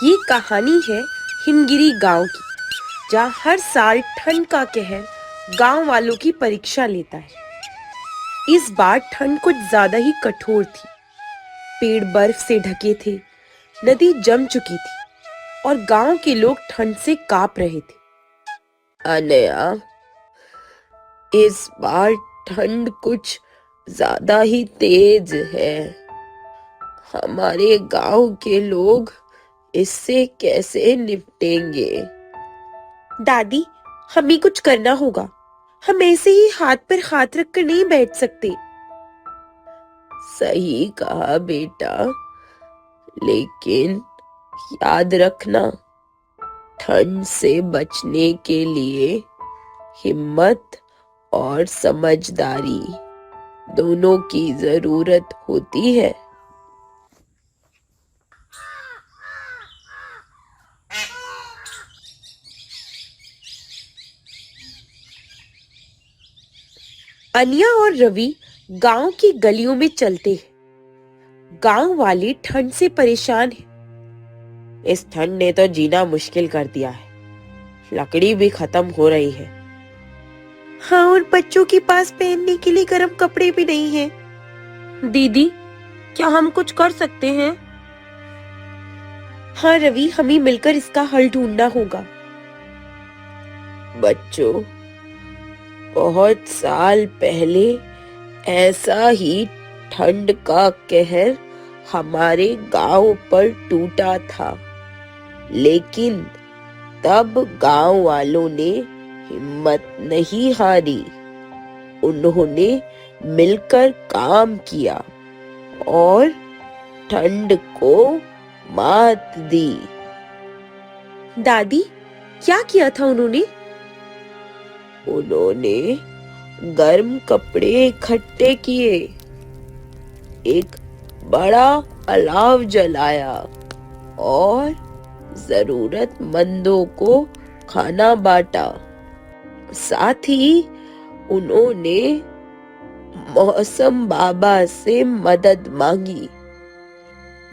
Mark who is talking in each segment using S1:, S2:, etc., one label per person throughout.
S1: ये कहानी है हिमगिरी गांव की, जहाँ हर साल ठंड का कहर गांव वालों की परीक्षा लेता है। इस बार ठंड कुछ ज्यादा ही कठोर थी। पेड़ बर्फ से ढके थे, नदी जम चुकी थी और गांव के लोग ठंड से कांप रहे थे। अनया, इस बार ठंड कुछ ज्यादा ही तेज है। हमारे गांव के लोग इससे कैसे निपटेंगे? दादी, हमें कुछ करना होगा। हम ऐसे ही हाथ पर हाथ रखकर नहीं बैठ सकते। सही कहा बेटा, लेकिन याद रखना, ठंड से बचने के लिए हिम्मत और समझदारी दोनों की जरूरत होती है। अनिया और रवि गांव की गलियों में चलते हैं। गांव वाले ठंड से परेशान हैं। इस ठंड ने तो जीना मुश्किल कर दिया है। लकड़ी भी खत्म हो रही है। हाँ, और बच्चों के पास पहनने के लिए गर्म कपड़े भी नहीं हैं। दीदी, क्या हम कुछ कर सकते हैं? हाँ रवि, हमें मिलकर इसका हल ढूंढना होगा। बच्चों, बहुत साल पहले ऐसा ही ठंड का कहर हमारे गांव पर टूटा था, लेकिन तब गांव वालों ने हिम्मत नहीं हारी। उन्होंने मिलकर काम किया और ठंड को मात दी। दादी, क्या किया था उन्होंने? उन्होंने गर्म कपड़े इकट्ठे किए, एक बड़ा अलाव जलाया और जरूरतमंदों को खाना बांटा। साथ ही उन्होंने मौसम बाबा से मदद मांगी।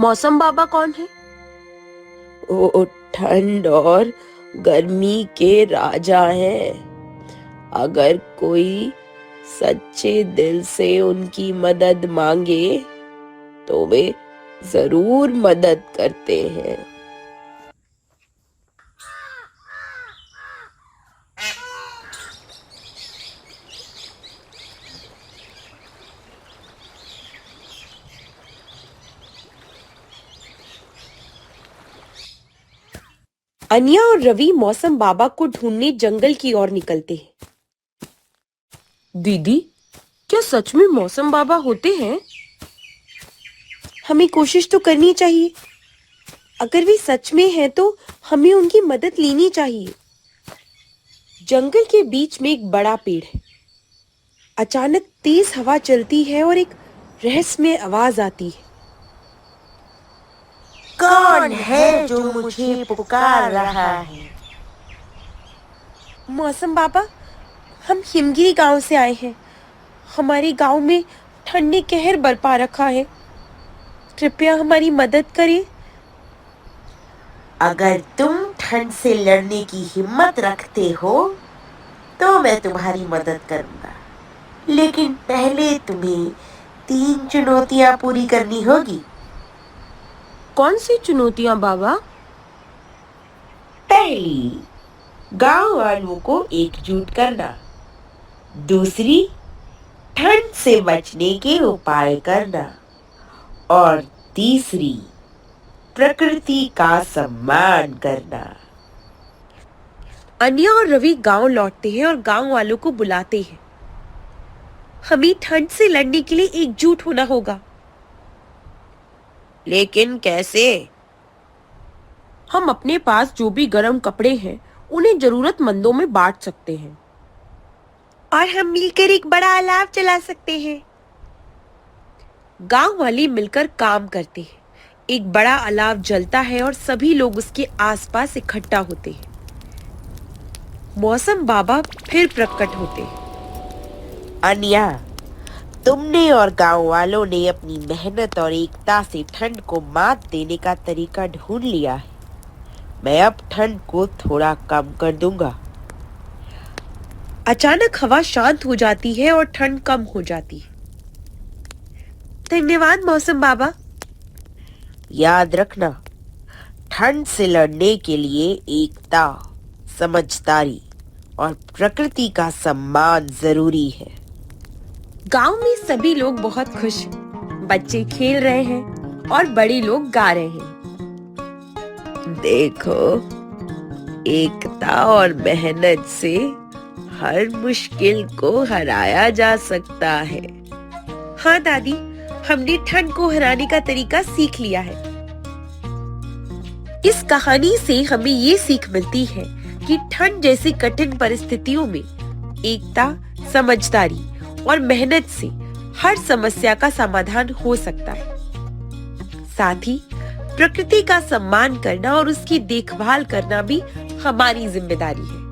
S1: मौसम बाबा कौन है? वो ठंड और गर्मी के राजा हैं। अगर कोई सच्चे दिल से उनकी मदद मांगे तो वे जरूर मदद करते हैं। अनिया और रवि मौसम बाबा को ढूंढने जंगल की ओर निकलते हैं। दीदी, क्या सच में मौसम बाबा होते हैं? हमें कोशिश तो करनी चाहिए। अगर वे सच में हैं तो हमें उनकी मदद लेनी चाहिए। जंगल के बीच में एक बड़ा पेड़ है। अचानक तेज हवा चलती है और एक रहस्यमय आवाज आती है।
S2: कौन है जो मुझे पुकार रहा है?
S1: मौसम बाबा, हम हिमगिरी गांव से आए हैं। हमारे गांव में ठंड ने कहर बरपा रखा है। कृपया हमारी मदद करें।
S2: अगर तुम ठंड से लड़ने की हिम्मत रखते हो तो मैं तुम्हारी मदद करूंगा, लेकिन पहले तुम्हें 3 चुनौतियां पूरी करनी होगी।
S1: कौन सी चुनौतियां बाबा?
S2: पहली, गांव वालों को एकजुट करना। दूसरी, ठंड से बचने के उपाय करना। और तीसरी, प्रकृति का सम्मान करना।
S1: अनिया और रवि गांव लौटते हैं और गांव वालों को बुलाते हैं। हमें ठंड से लड़ने के लिए एकजुट होना होगा। लेकिन कैसे? हम अपने पास जो भी गर्म कपड़े हैं उन्हें जरूरतमंदों में बांट सकते हैं। और हम मिलकर एक बड़ा अलाव जला सकते हैं। गांव वाले मिलकर काम करते हैं। एक बड़ा अलाव जलता है और सभी लोग उसके आसपास इकट्ठा होते हैं। मौसम बाबा फिर प्रकट होते हैं।
S2: अनिया, तुमने और गांव वालों ने अपनी मेहनत और एकता से ठंड को मात देने का तरीका ढूंढ लिया है। मैं अब ठंड को थोड़ा कम कर दूंगा।
S1: अचानक हवा शांत हो जाती है और ठंड कम हो जाती है। धन्यवाद मौसम बाबा।
S2: याद रखना, ठंड से लड़ने के लिए एकता, समझदारी और प्रकृति का सम्मान जरूरी है।
S1: गांव में सभी लोग बहुत खुश हैं। बच्चे खेल रहे हैं और बड़े लोग गा रहे हैं।
S2: देखो, एकता और मेहनत से हर मुश्किल को हराया जा सकता है।
S1: हाँ दादी, हमने ठंड को हराने का तरीका सीख लिया है। इस कहानी से हमें ये सीख मिलती है कि ठंड जैसी कठिन परिस्थितियों में एकता, समझदारी और मेहनत से हर समस्या का समाधान हो सकता है। साथ ही प्रकृति का सम्मान करना और उसकी देखभाल करना भी हमारी जिम्मेदारी है।